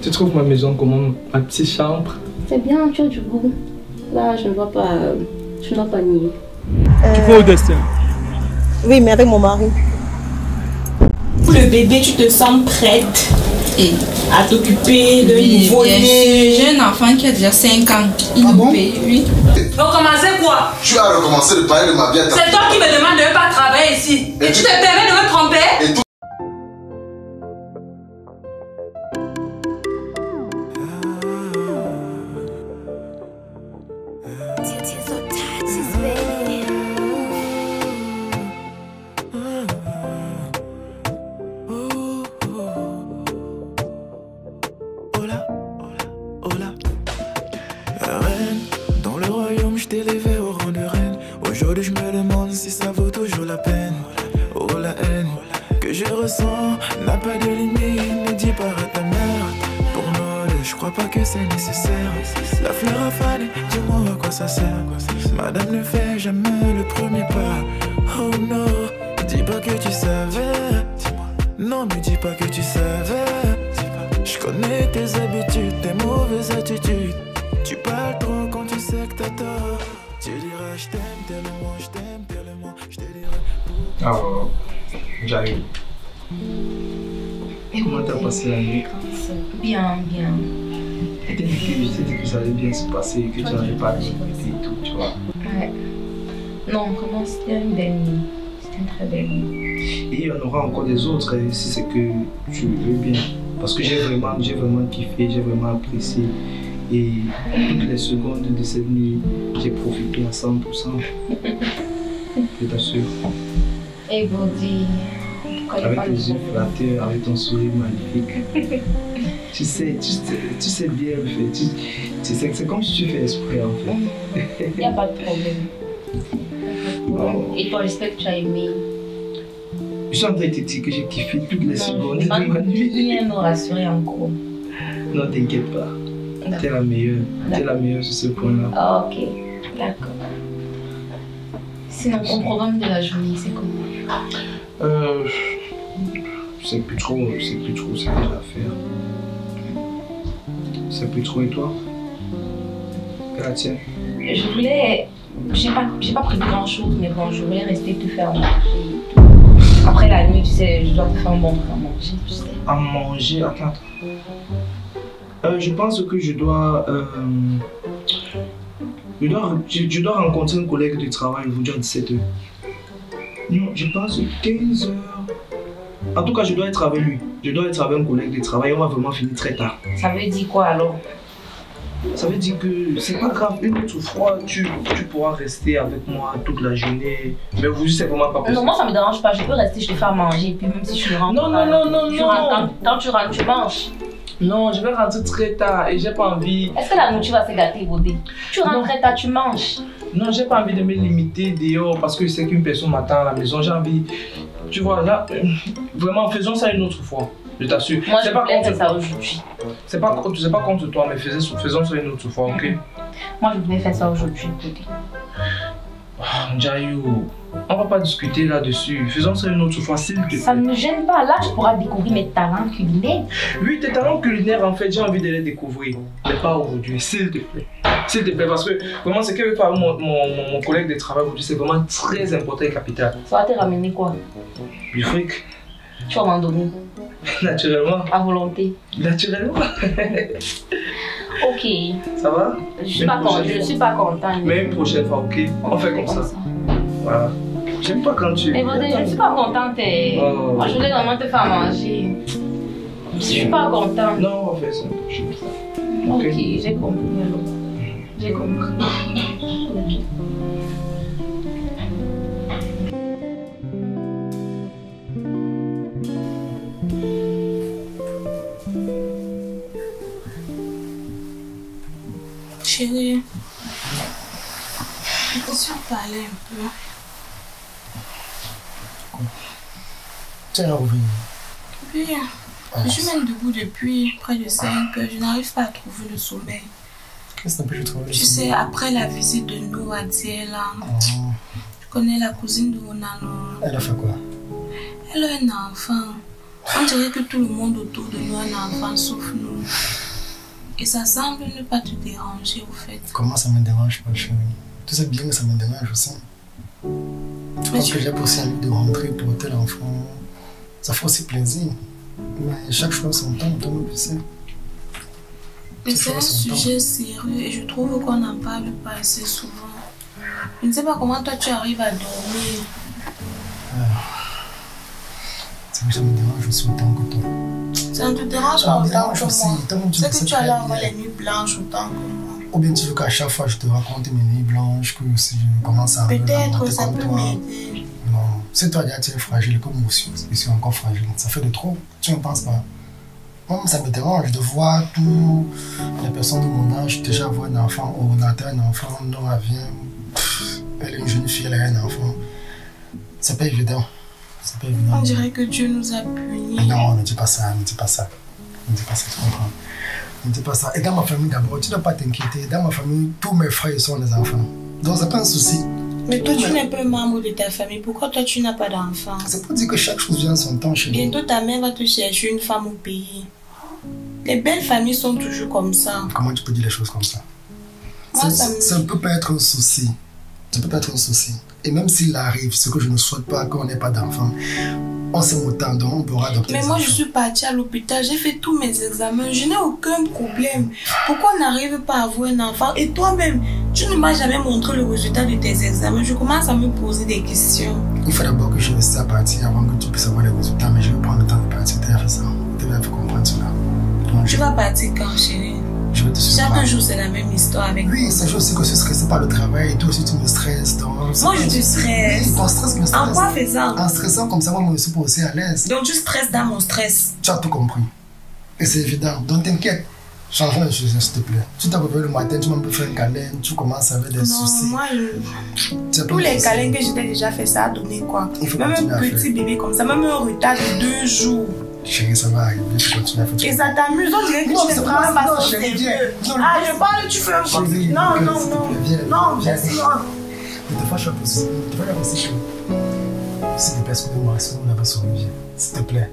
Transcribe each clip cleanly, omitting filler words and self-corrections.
Tu trouves ma maison comment? Ma petite chambre? C'est bien, tu as du goût. Là, je ne dois pas nier. Tu vas au destin? Oui, mais avec mon mari. Pour le bébé, tu te sens prête à t'occuper de nouveau-né. J'ai un enfant qui a déjà 5 ans. Il nous paye, oui. Recommencer quoi? Tu as recommencé de parler de ma vie à ta... C'est toi qui me demandes de ne pas travailler ici. Et tu te permets de me tromper? Aujourd'hui je me demande si ça vaut toujours la peine. Oh la haine que je ressens n'a pas de limite. Ne dis pas à ta mère. Pour nous deux, je crois pas que c'est nécessaire. La fleur a fané, dis-moi à quoi ça sert. Madame ne fait jamais le premier pas. Oh non, dis pas que tu savais. Non mais dis pas que tu savais. Je connais tes habitudes, tes mauvaises attitudes. Tu parles trop quand tu sais que t'as tort. Tu diras je t'aime tellement, je t'aime tellement, je te dirai pour... Alors, j'arrive. Comment t'as passé la nuit? Bien, bien. Je t'ai dit que ça allait bien se passer, que tu n'allais pas t'inquiéter et tout, tu vois. Ouais. Non, vraiment, c'était une belle nuit. C'était une très belle nuit. Et il y en aura encore des autres si c'est que tu veux bien. Parce que j'ai vraiment kiffé, j'ai vraiment apprécié. Et toutes les secondes de cette nuit, j'ai profité à 100%. Je t'assure. Et Body, avec tes yeux flattés, avec ton sourire magnifique. tu sais bien le fait. Tu sais que c'est comme si tu fais exprès en fait. Il n'y a pas de problème. Et toi, j'espère que tu as aimé. Je suis en train de te dire que j'ai kiffé toutes les secondes de ma nuit. Il vient me rassurer encore. Non, t'inquiète pas. T'es la meilleure. T'es la meilleure sur ce point-là. Ah, ok, d'accord. Sinon, ton programme de la journée, c'est comment? Je sais plus trop ce que j'ai à faire. Je sais plus trop, et toi? Quelle la tienne? Je voulais... J'ai pas prévu grand chose, mais bon, je voulais rester te faire manger. Après la nuit, tu sais, je dois te faire un bon truc à manger, tu sais. À manger? Attends. Je pense que je dois rencontrer un collègue de travail aujourd'hui à 17h. Non, je pense 15h. En tout cas, je dois être avec lui. Je dois être avec un collègue de travail. On va vraiment finir très tard. Ça veut dire quoi alors? Ça veut dire que c'est pas grave. Une autre fois, tu pourras rester avec moi toute la journée. Mais aujourd'hui, c'est vraiment pas possible. Non, moi ça me dérange pas. Je peux rester, je te faire manger. Et puis même si je rentre. Non. Quand tu rentres, tu manges. Non, je vais rentrer très tard et j'ai pas envie. Est-ce que la nourriture va se gâter, Bodé? Tu rentres très tard, tu manges. Non, j'ai pas envie de me limiter dehors parce que je sais qu'une personne m'attend à la maison. J'ai envie. Tu vois, là, vraiment, faisons ça une autre fois. Je t'assure. Moi, je voulais faire ça aujourd'hui. C'est pas contre toi, mais faisons ça une autre fois, ok? Moi, je voulais faire ça aujourd'hui, Bodé. Njayou, on va pas discuter là-dessus. Faisons ça une autre fois, s'il te plaît. Ça ne me gêne pas. Là, tu pourras découvrir mes talents culinaires. Oui, tes talents culinaires, en fait, j'ai envie de les découvrir. Mais pas aujourd'hui, s'il te plaît. S'il te plaît, parce que vraiment, ce que veut faire mon collègue de travail aujourd'hui, c'est vraiment très important et capital. Ça va te ramener quoi? Du fric. Tu vas m'en donner. Naturellement. À volonté. Naturellement. Ok. Ça va? Je suis pas content. Mais une prochaine fois, ok? On fait comme ça. Voilà. J'aime pas quand tu... Mais Bodé, je ne suis pas contente. Oh. Moi, je voulais vraiment te faire manger. Je suis pas contente. Non, on fait ça une prochaine fois. Ok, j'ai compris alors. J'ai compris. Ok. Chérie, je te suis parler un peu. Tu es revenu? Oui, je suis même debout depuis près de 5 heures. Je n'arrive pas à trouver le sommeil. Qu'est-ce que t'empêche de trouver le sommeil? Tu sais, après la visite de nous à Diela, je connais la cousine de Onano. Elle a fait quoi? Elle a un enfant. On dirait que tout le monde autour de nous a un enfant sauf nous. Et ça semble ne pas te déranger au fait. Comment ça me dérange pas, chérie? Tu sais bien que ça me dérange aussi. Je pense que j'ai aussi envie de rentrer pour tel enfant. Ça fait aussi plaisir. Mais chaque chose son temps, toi-même tu sais. Mais c'est un sujet sérieux et je trouve qu'on n'en parle pas assez souvent. Je ne sais pas comment toi tu arrives à dormir. C'est que ça me dérange aussi autant que toi. Ça ne te dérange pas autant que moi. C'est que tu as là les nuits blanches autant que moi. Ou bien tu veux qu'à chaque fois je te raconte mes nuits blanches, que si je commence à peut-être ça peut m'aider. Non, c'est toi déjà tu es fragile comme moi aussi. Je suis encore fragile. Ça fait de trop. Tu ne penses pas? Moi, ça me dérange de voir toutes les personnes de mon âge déjà avoir un enfant, ou on a un enfant, non, elle vient, elle est une jeune fille, elle a un enfant. C'est pas évident. C'est pas évident. On dirait que Dieu nous a punis. Mais non, ne dis pas ça, ne dis pas ça. Ne dis pas ça, tu comprends? Ne dis pas ça. Et dans ma famille d'abord, tu ne dois pas t'inquiéter. Dans ma famille, tous mes frères sont des enfants. Donc, c'est pas un souci. Mais toi, tu n'es pas membre de ta famille. Pourquoi toi, tu n'as pas d'enfant? C'est pour dire que chaque chose vient à son temps chez nous. Bientôt, ta mère va te chercher une femme au pays. Les belles familles sont toujours comme ça. Comment tu peux dire les choses comme ça? Moi, ça ne peut pas être un souci. Ça ne peut pas être un souci. Et même s'il arrive, ce que je ne souhaite pas, qu'on n'ait pas d'enfant, on s'aime autant, donc on pourra adopter. Mais moi, je suis partie à l'hôpital, j'ai fait tous mes examens, je n'ai aucun problème. Pourquoi on n'arrive pas à avoir un enfant? Et toi-même, tu ne m'as jamais montré le résultat de tes examens. Je commence à me poser des questions. Il faut d'abord que je reste à partir avant que tu puisses avoir les résultats, mais je vais prendre le temps de partir. Tu as fait ça. Tu vas comprendre cela. Tu vas partir quand, chérie? Je vais te surprendre. Chaque jour, c'est la même histoire avec Oui, c'est juste que je suis stressé par le travail et toi aussi tu me stresses. Donc, moi, je te stresse. Oui, ton stress me stresse. En quoi faisant? En stressant comme ça, moi, je me suis pas aussi à l'aise. Donc, tu stresses dans mon stress. Tu as tout compris. Et c'est évident. Donc, t'inquiète. Change les choses, s'il te plaît. Tu t'as réveillé le matin, tu m'as fait un câlin, tu commences avec des soucis. Non, moi, tous les câlins que j'étais déjà fait, ça a donné quoi? Même un petit bébé comme ça, même un retard de 2 jours. Chérie, ça va arriver, tu continues à faire. Et ça t'amuse, on dirait que tu te prends un bâton. Ah, je parle, tu fais un coup. Non, non, non. Non, viens. Ne te fâche pas aussi. Ne te fâche pas aussi. C'est des personnes de moi, sinon on n'a pas survécu. S'il te plaît.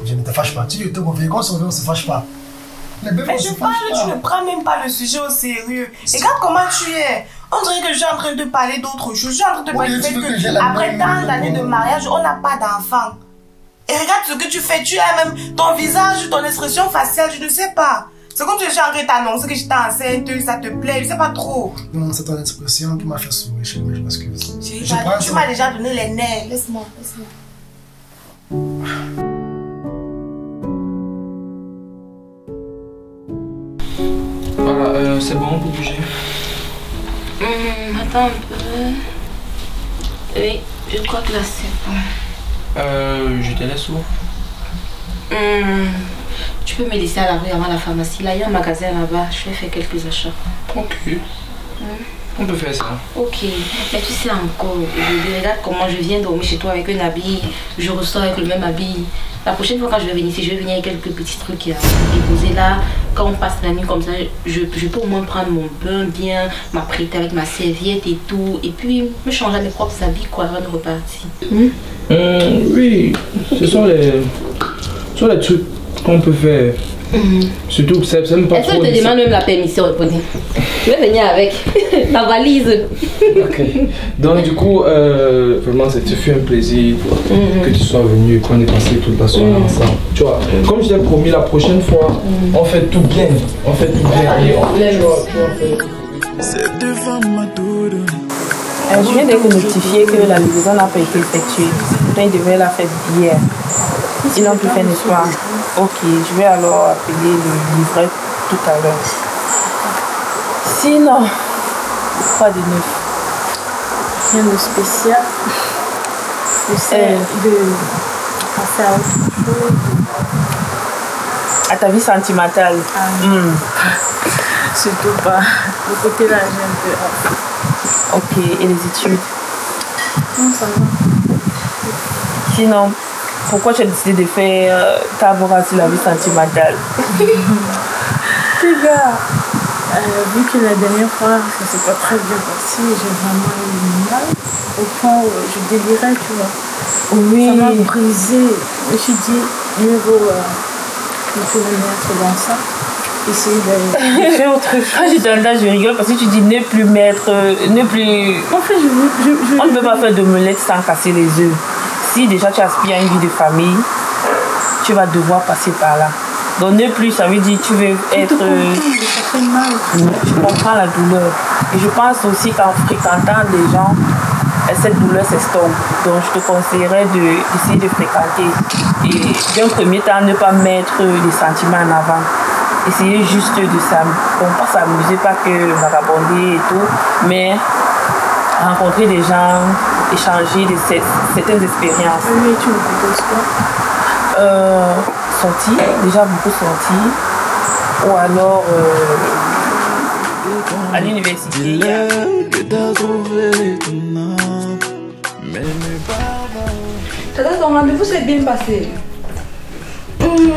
Viens, ne te fâche pas. Tu dis, quand on survit, on ne se fâche pas. Mais je parle, tu ne prends même pas le sujet au sérieux. Regarde comment tu es. On dirait que je suis en train de parler d'autre chose. Je suis en train de parler du fait qu'après tant d'années de mariage, on n'a pas d'enfant. Et regarde ce que tu fais. Tu as même ton visage, ton expression faciale, je ne sais pas. C'est comme si je suis en train de t'annoncer que j'étais enceinte, ça te plaît, je sais pas trop. Non, c'est ton expression qui m'a fait sourire, chérie, mais je m'excuse. Tu m'as déjà donné les nerfs. Laisse-moi, laisse-moi. Voilà, c'est bon pour bouger. Attends un peu. Oui, je crois que là c'est bon. Je te laisse où? Tu peux me laisser à la rue avant la pharmacie. Là, il y a un magasin là-bas. Je vais faire quelques achats. Ok. On peut faire ça. Ok. Mais tu sais encore, je regarde comment je viens dormir chez toi avec un habit. Je ressors avec le même habit. La prochaine fois quand je vais venir ici, je vais venir avec quelques petits trucs à déposer là. Quand on passe la nuit comme ça, je peux au moins prendre mon bain bien, m'apprêter avec ma serviette et tout. Et puis me changer mes propres habits quoi avant de repartir. Oui, ce sont les trucs qu'on peut faire. Surtout que ça me pas trop. Est-ce que je te demande même la permission, Pony? Je vais venir avec la valise. Ok. Donc du coup, vraiment, ça te fait un plaisir que tu sois venu, qu'on ait passé toute la soirée ensemble. Tu vois, comme je t'ai promis la prochaine fois, on fait tout bien. On fait tout bien. Cette femme m'a tout donné. Je viens d'être notifié que la livraison n'a pas été effectuée. Pourtant, ils devaient la faire hier. Ils n'ont plus fait, n'est-ce pas? Ok, je vais alors appeler le livreur tout à l'heure. Sinon, pas de neuf. Rien de spécial. J'essaie de passer à autre chose. À ta vie sentimentale? Surtout pas. Le côté là, j'ai un peu. Ok, et les études? Non, ça va. Sinon, pourquoi tu as décidé de faire table rase sur la vie sentimentale? Les gars, vu que la dernière fois, ça s'est pas très bien passé, j'ai vraiment eu mal. Au point où je délirais, tu vois. Oui. Ça m'a brisé. Je me suis dit, mieux vaut me mettre dans ça. essayer de faire autre chose. Quand je t'entends, je rigole parce que tu dis ne plus mettre, ne plus... En fait, on ne peut pas faire d'omelette sans casser les œufs. Si déjà tu aspires à une vie de famille, tu vas devoir passer par là. Donc ne plus, ça veut dire tu veux être... Ça fait mal. Je comprends la douleur. Et je pense aussi qu'en fréquentant les gens, cette douleur s'estompe. Donc je te conseillerais d'essayer de fréquenter. Et d'un premier temps, ne pas mettre les sentiments en avant. Essayer juste de pas s'amuser, pas que vagabonder et tout, mais rencontrer des gens, échanger certaines expériences. Oui, tu me proposes quoi? Sortir, déjà beaucoup sortir, ou alors à l'université. Ton rendez-vous s'est bien passé?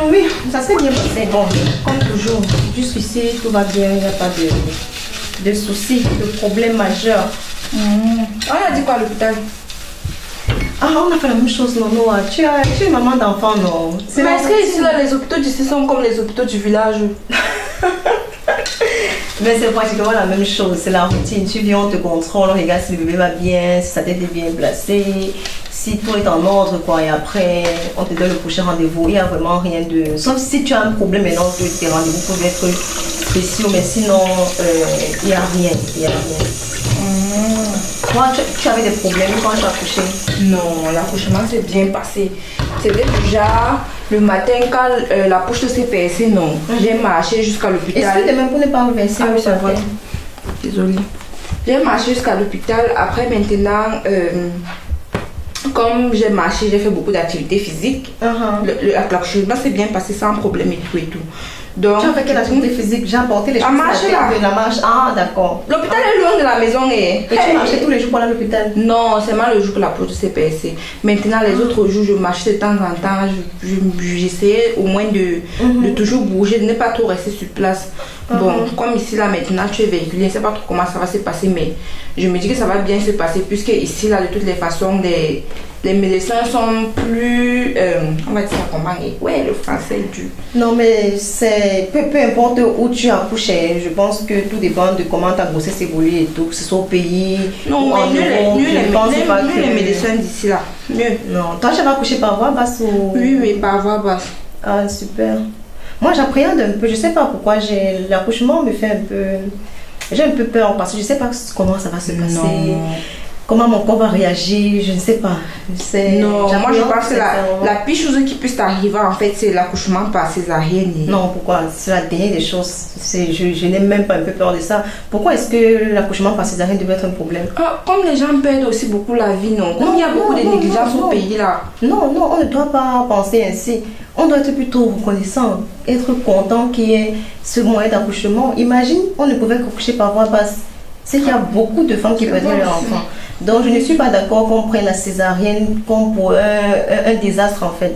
Oui, ça s'est bien passé. Bon, comme toujours, jusqu'ici, tout va bien, il n'y a pas de soucis, de problèmes majeurs. On a dit quoi à l'hôpital? Ah, on a fait la même chose, non, Noah. Tu es une maman d'enfant, non? Mais est-ce que ici, là, les hôpitaux d'ici sont comme les hôpitaux du village? Mais c'est pratiquement la même chose, c'est la routine. Tu viens, on te contrôle, on regarde si le bébé va bien, si sa tête est bien placée, si tout est en ordre, quoi. Et après, on te donne le prochain rendez-vous. Il n'y a vraiment rien de... Sauf si tu as un problème maintenant, que tes rendez-vous peuvent être spéciaux, mais sinon, il n'y a rien. Il n'y a rien. Toi, tu avais des problèmes quand tu as accouché? Non, l'accouchement s'est bien passé. C'était déjà le matin quand la poche s'est percée, non. J'ai marché jusqu'à l'hôpital. Est-ce que même pour ne pas renverser oui, c'est vrai. Désolée. J'ai marché jusqu'à l'hôpital. Après, maintenant, comme j'ai marché, j'ai fait beaucoup d'activités physiques. L'accouchement s'est bien passé sans problème et tout et tout. Donc, tu as fait quelle activité physique? J'ai apporté les choses. La marche. Ah, d'accord. L'hôpital est loin de la maison. Et tu marchais tous les jours pour aller à l'hôpital? Non, c'est mal le jour que la poche s'est percée. Maintenant, les autres jours, je marchais de temps en temps. J'essayais au moins de toujours bouger, de ne pas trop rester sur place. Bon, comme ici, là, maintenant, tu es véhiculé. Je ne sais pas trop comment ça va se passer, mais je me dis que ça va bien se passer, puisque ici, là, de toutes les façons, les médecins sont plus... on va dire comment? Ouais, le français est dur. Non, mais c'est peu importe où tu as accouché. Je pense que tout dépend de comment ta grossesse évolue et tout, que ce soit au pays. Non, mais mieux les médecins d'ici là. Mieux. Non, toi, tu vas accoucher par voie basse ou... Oui, par voie basse. Ah, super. Moi, j'appréhende un peu. Je sais pas pourquoi l'accouchement me fait un peu... J'ai un peu peur parce que je sais pas comment ça va se passer. Non. Comment mon corps va réagir, je ne sais pas. Non, moi je pense que la pire chose qui puisse t'arriver en fait, c'est l'accouchement par césarienne. Non, pourquoi? C'est la dernière des choses. Je n'ai même pas un peu peur de ça. Pourquoi est-ce que l'accouchement par césarienne devait être un problème? Comme les gens perdent aussi beaucoup la vie, non? Comme il y a beaucoup de négligence au pays là. Non, on ne doit pas penser ainsi. On doit être plutôt reconnaissant, être content qu'il y ait ce moyen d'accouchement. Imagine, on ne pouvait qu'accoucher par voie basse. C'est qu'il y a beaucoup de femmes qui perdraient leur enfant. Donc je ne suis pas d'accord qu'on prenne la césarienne comme pour un désastre en fait.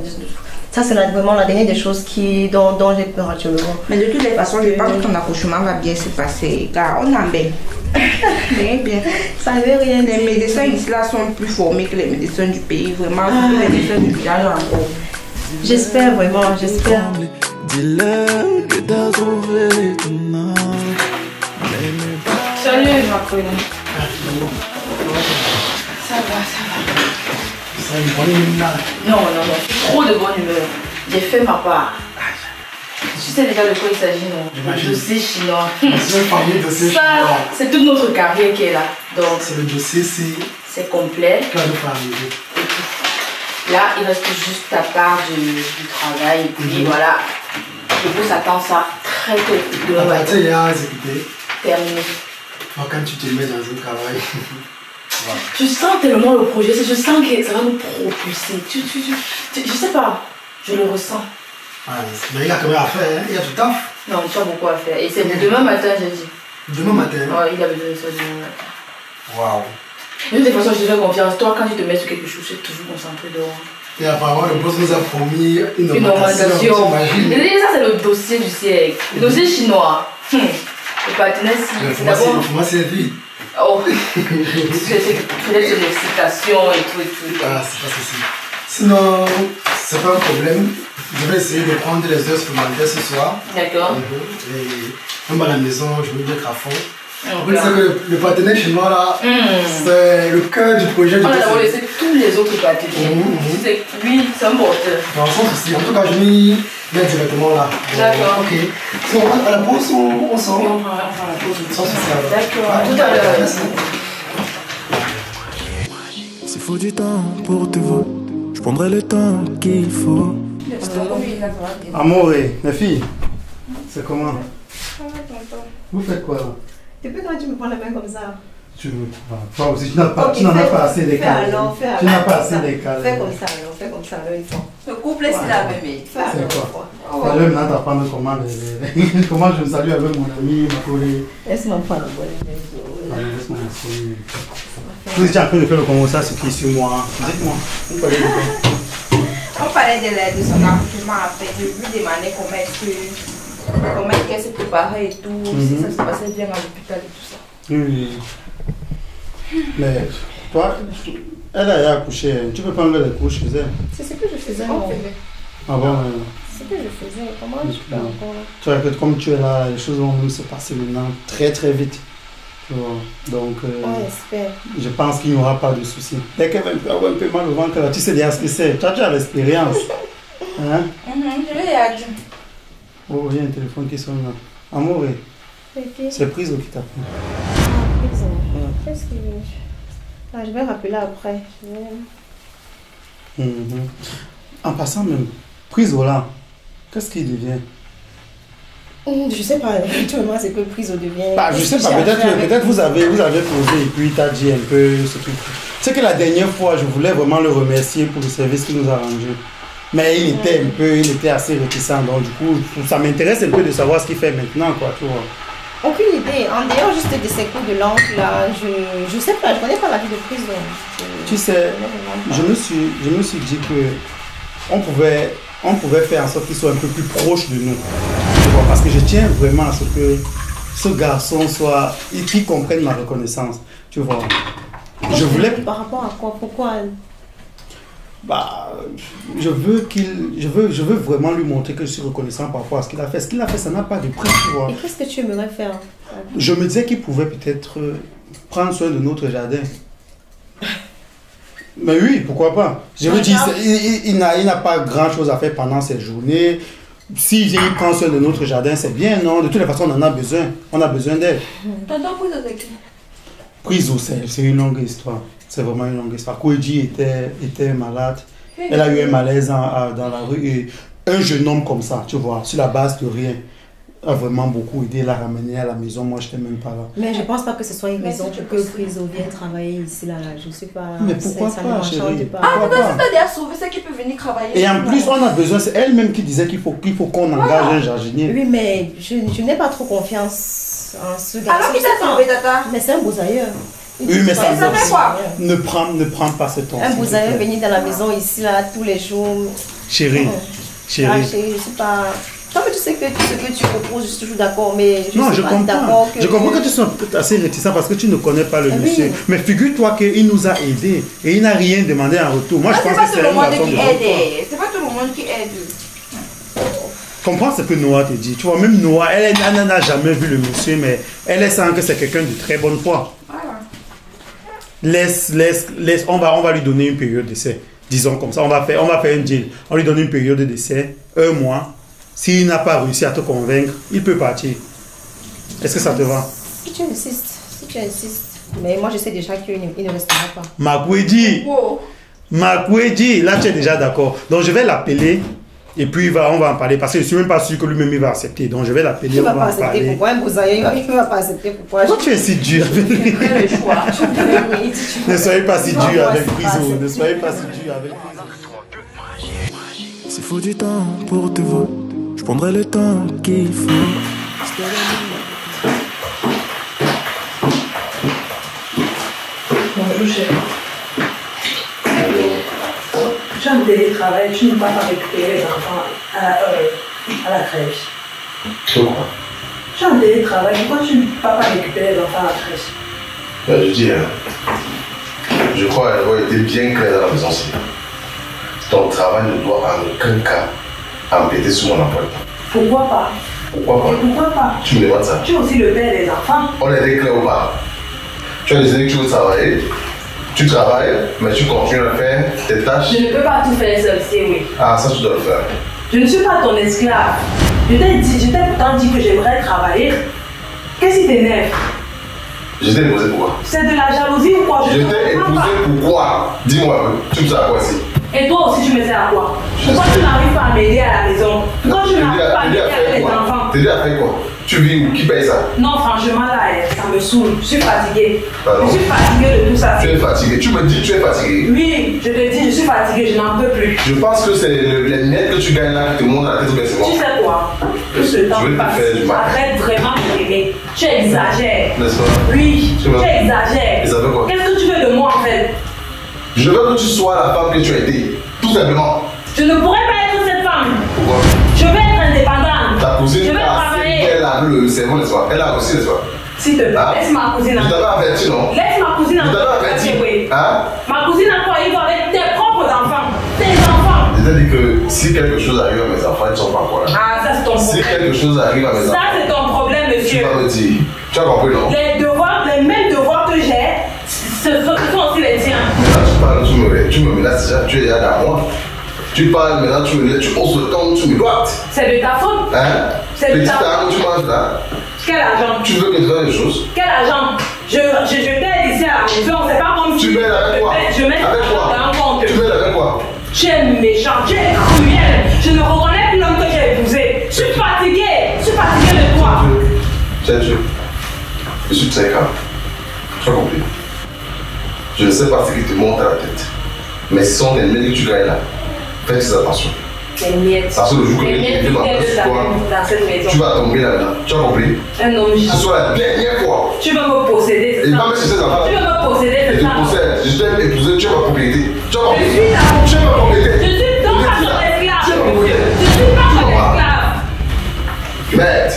Ça c'est vraiment la dernière des choses dont j'ai peur actuellement. Mais de toutes les façons, je pense que ton accouchement va bien se passer. Car on a bien. Bien. Ça ne veut rien dire. Les médecins ici là sont plus formés que les médecins du pays. Vraiment, les médecins du village encore. J'espère vraiment, j'espère. Dis-leur que t'as trouvé ton âme. Salut ma copine. Ça va. C'est une bonne humeur. Non, trop de bonne humeur. J'ai fait ma part. Tu sais déjà de quoi il s'agit, non? Le dossier chinois. Ça, c'est toute notre carrière qui est là. Donc, c'est le dossier, c'est complet. Là, il reste juste ta part du travail. Et puis voilà. Du coup, ça tend ça très tôt. Terminé. Quand tu te mets dans un travail. Voilà. Je sens tellement le projet, je sens que ça va nous propulser. Je sais pas, je le ressens. Mais il y a quand même à faire, hein? Il y a du taf. Non, tu as beaucoup à faire. Et c'est demain matin, j'ai dit. Demain matin? Ouais, il avait donné ça demain matin. Waouh. De toute façon, je te fais confiance. Toi, quand tu te mets sur quelque chose, tu es toujours concentré dehors. Et apparemment, le boss nous a promis une augmentation. Ça, c'est le dossier du siècle. Le dossier chinois. Le partenaire, c'est d'abord. Moi, c'est vie. Oh, peut-être l'excitation et tout. Ah, c'est pas ceci. Sinon, c'est pas un problème. Je vais essayer de prendre les heures supplémentaires ce soir. D'accord. Et même à la maison, je vais être à fond. Vous savez que le partenaire chez moi là, c'est le cœur du projet. On a d'abord laissé tous les autres partenaires. Lui, c'est un porteur. Dans le sens aussi, en tout cas, je m'y mets directement là. D'accord. Ok. Si on va à la pause ou on sort? On prend la pause. D'accord. Tout à l'heure. S'il faut du temps pour te voir, je prendrai le temps qu'il faut. Amoré, mes filles, c'est comment? Vous faites quoi là? Depuis quand tu me prends la main comme ça? Tu veux. Toi aussi, tu n'en as pas assez d'écart. Tu n'as pas assez d'écart. Fais comme ça alors, fais comme ça alors, il faut. Le couple est là, bébé. C'est quoi? Salut, maintenant d'apprendre comment je me salue avec mon ami, ma collègue. Laisse-moi prendre le bonnet. Laisse-moi m'assurer. Vous étiez en train de faire le conversation qui est sur moi. Dites-moi. Vous parlez de quoi? On parlait de son accouchement après. Je lui demandais comment elle s'est préparée et tout, si ça se passait bien à l'hôpital et tout ça. Oui. Mais toi, elle a accouché. Tu peux prendre les couches chez elle. C'est ce que je faisais. Non. Ah bon? C'est ce que je faisais. Comment je peux encore là? Tu vois que comme tu es là, les choses vont même se passer maintenant très très vite. Tu vois. Donc, je pense qu'il n'y aura pas de soucis. Dès qu'elle va avoir un peu mal au ventre, là, tu sais déjà ce que c'est. Tu as déjà l'expérience. Hein? Je l'ai dit. Oh, il y a un téléphone qui sonne là. Amour, c'est Priso qui t'appelle. Ah, Priso. Qu'est-ce que je vais rappeler après. En passant même, Priso là, qu'est-ce qu'il devient? Je sais pas, actuellement c'est que Priso devient. Bah, je sais pas, peut-être vous avez posé et puis il t'a dit un peu ce truc. C'est que la dernière fois, je voulais vraiment le remercier pour le service qu'il nous a rendu. Mais il était assez réticent, donc du coup, ça m'intéresse un peu de savoir ce qu'il fait maintenant, quoi, tu vois. Aucune idée, en dehors juste de ces coups de langue là, je sais pas, je connais pas la vie de Priso. Tu sais, je me suis dit que on pouvait faire en sorte qu'il soit un peu plus proche de nous, tu vois, parce que je tiens vraiment à ce que ce garçon soit, et qu'il comprenne ma reconnaissance, tu vois. Je voulais... Par rapport à quoi? Pourquoi? Bah, je veux vraiment lui montrer que je suis reconnaissant par rapport à ce qu'il a fait. Ce qu'il a fait, ça n'a pas de prix, tu vois. Et qu'est-ce que tu aimerais faire? Je me disais qu'il pouvait peut-être prendre soin de notre jardin. Mais oui, pourquoi pas? Je veux dire, il n'a pas grand-chose à faire pendant cette journée. S'il prend soin de notre jardin, c'est bien, non? De toutes les façons, on en a besoin. On a besoin d'aide. Tonton Priso, c'est qui? Priso, c'est une longue histoire. C'est vraiment une longue histoire. Kouedji était malade. Elle a eu un malaise dans la rue. Et un jeune homme comme ça, tu vois, sur la base de rien, a vraiment beaucoup aidé, l'a ramené à la maison. Moi, je n'étais même pas là. Mais je ne pense pas que ce soit une raison pour que Priso vienne travailler ici. Là. Je ne sais pas. Mais pourquoi pas, chérie? Peut-être si tu as sauvé, c'est qu'il peut venir travailler. Et en plus, on a besoin, c'est elle-même qui disait qu'il faut qu'on engage un jardinier. Oui, mais je n'ai pas trop confiance en ce garçon. Alors qu'il t'a sauvé, Tata? Mais c'est un bousailleur. Oui, mais ça fait quoi? Ne prends pas ce temps. Un bousailleur venir dans la maison ici, là, tous les jours. Chérie, chérie, je sais pas. Toi, mais tu sais que ce que tu proposes, je suis toujours d'accord, mais je non, suis pas d'accord. Je comprends que tu sois assez réticent parce que tu ne connais pas le monsieur. Oui. Mais figure-toi qu'il nous a aidés et il n'a rien demandé en retour. Moi, je pense que c'est un garçon de c'est pas tout le monde qui aide. Comprends ce que Noah te dit. Tu vois, même Noah, elle n'a jamais vu le monsieur, mais elle sent que c'est quelqu'un de très bonne foi. Laisse, on va lui donner une période d'essai. Disons comme ça, on va faire un deal. On lui donne une période d'essai, 1 mois. S'il n'a pas réussi à te convaincre, il peut partir. Est-ce que ça te va? Si tu insistes. Mais moi, je sais déjà qu'il ne restera pas. Makouedji, là tu es déjà d'accord. Donc je vais l'appeler. Et puis on va en parler parce que je ne suis même pas sûr que lui-même il va accepter. Donc je vais l'appeler. Il ne va pas accepter. Pourquoi un bousailleur il ne va pas accepter? Pourquoi tu es si dur avec lui? Ne soyez pas si dur avec Priso. Ne soyez pas si dur avec Priso. S'il faut du temps pour te voir, je prendrai le temps qu'il faut. Bonjour chef. Tu as un télétravail, tu ne vas pas récupérer les enfants à la crèche. Pourquoi? Tu as un télétravail, pourquoi tu ne vas pas récupérer les enfants à la crèche? Ben, je dis, je crois avoir été bien clair dans la maison. Ton travail ne doit en aucun cas empiéter sur mon emploi. Pourquoi pas? Pourquoi pas? Et pourquoi pas? Tu me demandes ça? Tu es aussi le père des enfants. On est clair ou pas? Tu as décidé que tu veux travailler. Tu travailles, mais tu continues à faire tes tâches. Je ne peux pas tout faire seul, c'est oui. Ah, ça tu dois le faire. Je ne suis pas ton esclave. Je t'ai pourtant dit que j'aimerais travailler. Qu'est-ce qui t'énerve? Je t'ai épousé pourquoi? C'est de la jalousie ou quoi? Je t'ai épousé pourquoi? Dis-moi un peu. Tu me sers à quoi ici? Et toi aussi, tu me sers à quoi? Pourquoi tu n'arrives pas à m'aider à la maison? Pourquoi tu n'arrives pas à m'aider avec les enfants? T'aider à faire quoi? Tu vis où? Qui paye ça? Non, franchement, là, ça me saoule. Je suis fatiguée. Pardon? Je suis fatiguée de tout ça. Tu es fatigué. Tu me dis que tu es fatigué? Oui, je te dis, je suis fatiguée, je n'en peux plus. Je pense que c'est les miettes que tu gagnes là qui te montent la tête baissement. Tu sais quoi? Tout ce temps passe. Arrête vraiment de m'aimer. Tu exagères. N'est-ce pas? Oui, tu exagères. Ça veut quoi? Qu'est-ce que tu veux de moi en fait? Je veux que tu sois la femme que tu as été. Tout simplement. Je ne pourrais pas être cette femme. Pourquoi? Je vais être indépendante. Ta cousine, je vais travailler. Elle a le cerveau, n'est-ce pas? Elle a aussi, n'est-ce pas? S'il te plaît, laisse ma cousine en paix. Je t'avais averti, non? Laisse ma cousine en paix. Je t'avais averti. Oui. Hein? Ma cousine a quoi? Il va avec tes propres enfants. Tes enfants. Je t'ai dit que si quelque chose arrive à mes enfants, ils ne sont pas encore là. Ah, ça c'est ton problème. Si quelque chose arrive à mes enfants. Ça c'est ton problème, monsieur. Tu vas me dire. Tu as compris, non? Les devoirs, les mêmes devoirs que j'ai, ce sont aussi les tiens. Là, tu parles, tu me menaces déjà, tu es déjà dans moi. Tu parles maintenant, tu hausses le ton, tu me doites. C'est de ta faute. Hein? C'est de ta faute. Petit tu manges là. Quel argent? Tu veux que je fasse des choses? Quel argent? Je t'aide ici à la maison, c'est pas comme si. Tu m'aides avec quoi? Je m'aide avec quoi? dans un compte. Tu m'aides avec quoi? Tu es méchant, tu es cruel. Je ne reconnais plus l'homme que j'ai épousé. Je suis fatiguée. Je suis fatiguée de toi. Je suis très calme. Tu as compris? Je ne sais pas ce qui te monte à la tête. Mais ce sont des miettes que tu gagnes là. Fais très attention. Les miettes. Parce que le jour que tu dans cette maison. tu vas tomber là-dedans. Tu as compris? Un homme. Ce soit la dernière fois. Tu vas me posséder, c'est ça? Et pas me chercher ces enfants. Tu vas me posséder, c'est ça? Je te possède. Je t'ai épousé, tu es ma propriété. Tu as compris? Je suis là. Tu es ma propriété. Je suis donc pas ton esclave. Tu es ma propriété. Je suis pas ton esclave. Merde.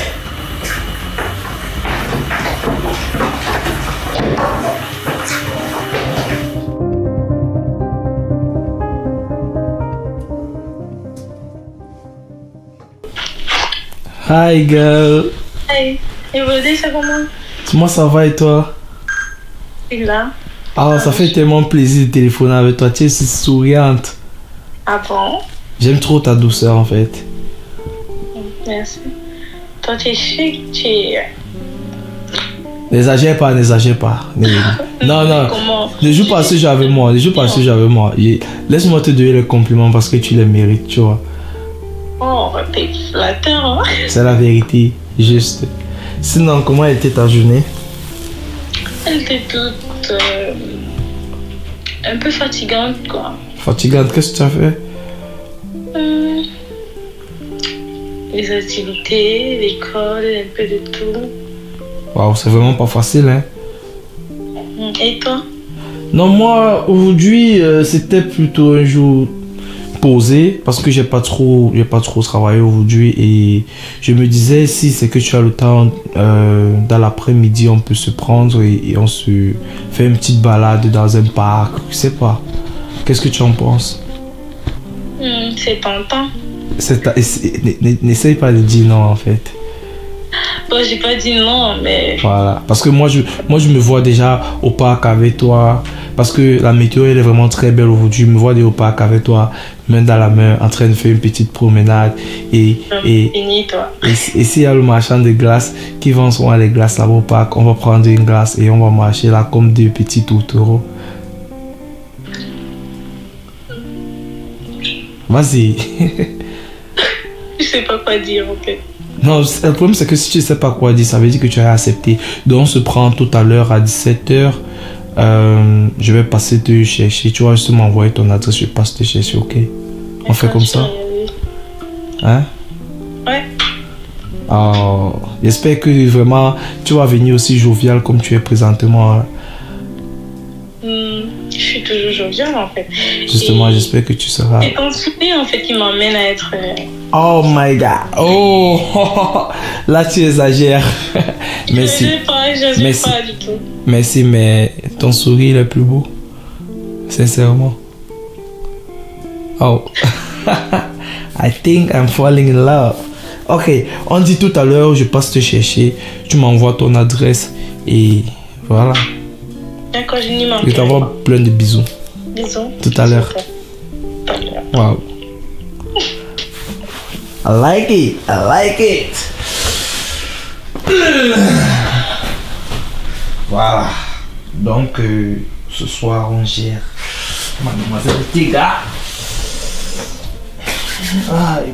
Hi girl. Hey, et Volodé, c'est comment? Moi ça va et toi? Et là? Ah, ça fait tellement plaisir de téléphoner avec toi. Tu es si souriante. Ah bon? J'aime trop ta douceur en fait. Merci. Toi, tu es chic, tu es... N'exagère pas. Non, non. Comment? Ne joue pas ce jeu avec moi. Laisse-moi te donner les compliments parce que tu les mérites, tu vois. Oh, t'es flatteur, hein? C'est la vérité, juste. Sinon, comment était ta journée? Elle était toute... un peu fatigante, quoi. Fatigante, qu'est-ce que tu as fait? Les activités, l'école, un peu de tout. Waouh, c'est vraiment pas facile, hein? Et toi? Non, moi, aujourd'hui, c'était plutôt un jour posé parce que j'ai pas trop travaillé aujourd'hui et je me disais si c'est que tu as le temps dans l'après-midi on peut se prendre et on se fait une petite balade dans un parc, je sais pas. Qu'est-ce que tu en penses? C'est tentant. N'essaye pas de dire non en fait. Bon, j'ai pas dit non, mais... Voilà, parce que moi je me vois déjà au parc avec toi. Parce que la météo elle est vraiment très belle aujourd'hui. Je me vois déjà au parc avec toi, main dans la main, en train de faire une petite promenade. Et s'il y a le marchand de glace qui vend souvent les glaces là-bas au parc, on va prendre une glace et on va marcher là comme deux petits tourtereaux. Vas-y. Je sais pas quoi dire en fait. Non, le problème c'est que si tu sais pas quoi dire, ça veut dire que tu as accepté. Donc on se prend tout à l'heure à 17h. Je vais passer te chercher. Tu vas juste m'envoyer ton adresse, je passe te chercher, ok? On fait comme ça? Hein? Ouais. Oh, j'espère que vraiment tu vas venir aussi jovial comme tu es présentement. Hein? Je suis toujours joviale en fait. Justement, j'espère que tu seras. C'est ton sourire en fait qui m'emmène à être. Oh my god! Oh! Là tu exagères. Merci. Je sais pas du tout. Merci, mais ton sourire est plus beau. Sincèrement. Oh. I think I'm falling in love. Ok, on dit tout à l'heure, je passe te chercher. Tu m'envoies ton adresse et voilà. D'accord, je n'y manque. Je t'envoie plein de bisous. Bisous. Tout à l'heure. Wow. I like it. I like it. Voilà. Donc, ce soir, on gère Mademoiselle Tiga. Ah, et